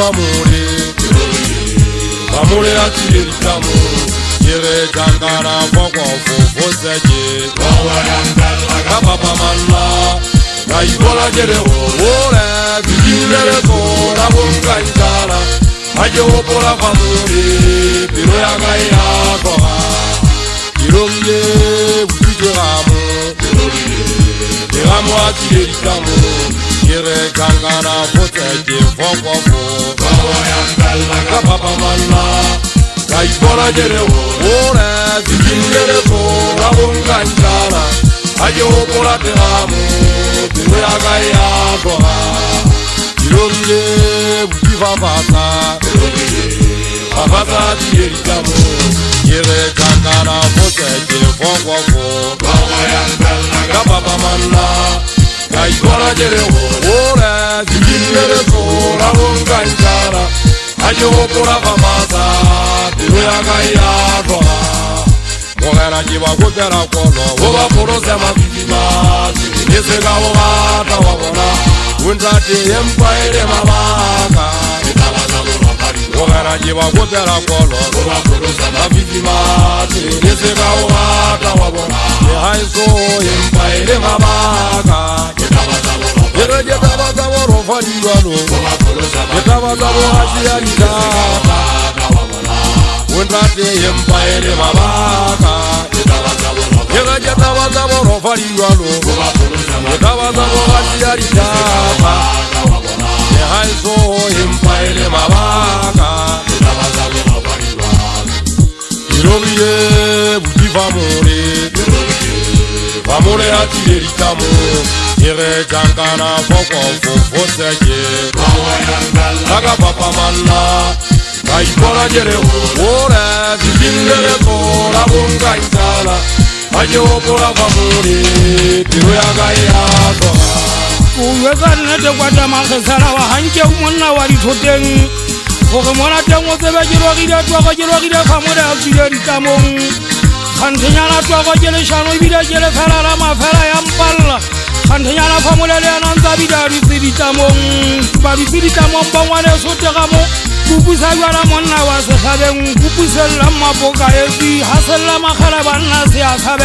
famole famole atiritamu yere tangana foko foseje papa manna kaibola jere ora bidilere ko la bongaitala aje opola famole pero ya gaia ko iromye bujiramu Ramu atiritamu yere tangana foseje foko papa manna kaibola jere ora bidilere ko la bongaitala aje opola teramu pero ya gaia ko iromye bujivavata Avata tiritamu yere tangana foseje foko papa manna kaibola jere ora bidilere ko la bongaitala aje opola famata pero ya gaia ko Mogera jiba kutera kono Woba porose mafifima Nisega wata wabona Untrati yempaire mabaka Mogera jiba kutera kono Woba porose mafifima Nisega wata wabona Nihaiso yempaire mabaka Yereje tabaza waro fadiwano Yetabaza wahashia nitaka Untrati yempaire mabaka Yereje tabaza waro fadiwano Yetabaza wahashia nitaka Nihaiso yempaire mabaka Irobiye bujifamore Famole atiritamu Yere tangana foko foseje Naga papa manna Kaibola jere ora bidilere ko la bongaitala aje opola famole pero ya gaia ko Uweza nete kwata makesara wa hanke umona wali toteng Oke mona tengo sebe jirogide tuwako jirogide famole atiritamu Kantenyana tuwako jele shano ibide jele ferala mafera ya mpala Kantenyana famole leana nzabida risiritamu Babisiritamu mbangwane sotekamu Kupusa yara monna wase sabe Kupusa lama boka ezi Hasela makhala banna siya sabe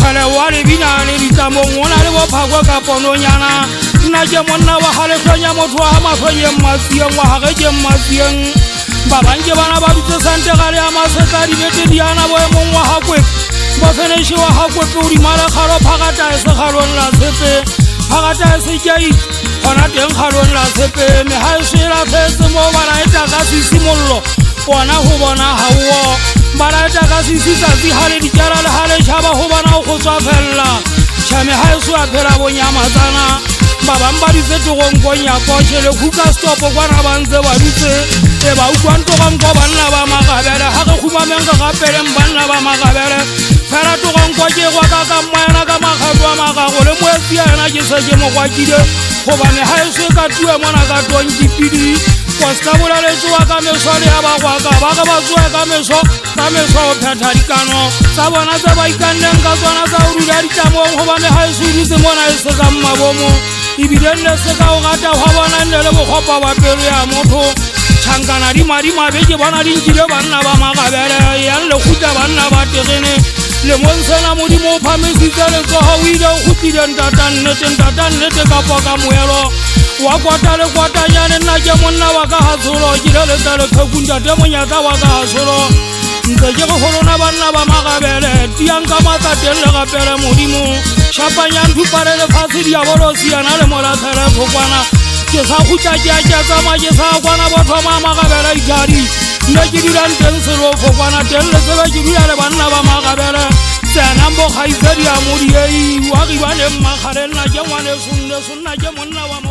Khale wari binani ritamo Wona lewa pagwa kapono nyana Naje monna wa hale fenya motu wa hama fenye masien Wa hageje masien Babanje bana babite sante kare ama sekari Bete diana boye mong wa hakwek Bafeneshi wa hakwek Uri mara kharo pagata ese kharon la sepe Pagata ese jai Ona teng kharon la sepe Me haishira fese mo Bana ita kasi simullo Wana hubona hawo Bana ita kasi sisa zi hale dijara le hale shaba hubona ukhuswa fella Shame haisu apela bonyama zana Baba mbari zetu gongonya Koshele kuka stopo Kwana banze warise Eba ukwanto kanko banna ba makabere Hake kuma menga kapere mbanna ba makabere Fera tu gongoje kwa kaka mwena Kama khatwa makakole mwezi ya ena jiseje mokwa jide Hobane haisu katuwe mwana katuwa njipidi Kwastabula lesu wakameswali abawaka Baka basue kameso opetarikano Sabona seba ikandenga Zona za urudaritamo Hobane haisu irize mwana iseka mmabomo Ibidende seka ugata Hobana ndele mkhopa waperu ya moto Chankana rima beje bana rinjire banna ba makabere Yanle kuta banna ba tegene Le monsena mudimo pamesizele Soha wide ukutire ntatan nete kapaka mwelo Wakwatale kwata nyane naje monna waka hasuro Jirele tale kekunja temo nyata waka hasuro Nteje kuhuluna banna ba makabere Tiyanka mata tele kapere mudimo Shapa nyantu parele fasiri ya bolosi Yanale mola tele kukwana Jesa kucha jaja kama jesa kwana boto mama kabere itari Nejiriran tensiro kukwana tele sebe jiruyale banna ba makabere Senambo khaizeri ya muriye Waki wane makhare na jemwane sunne sunna jemonna wa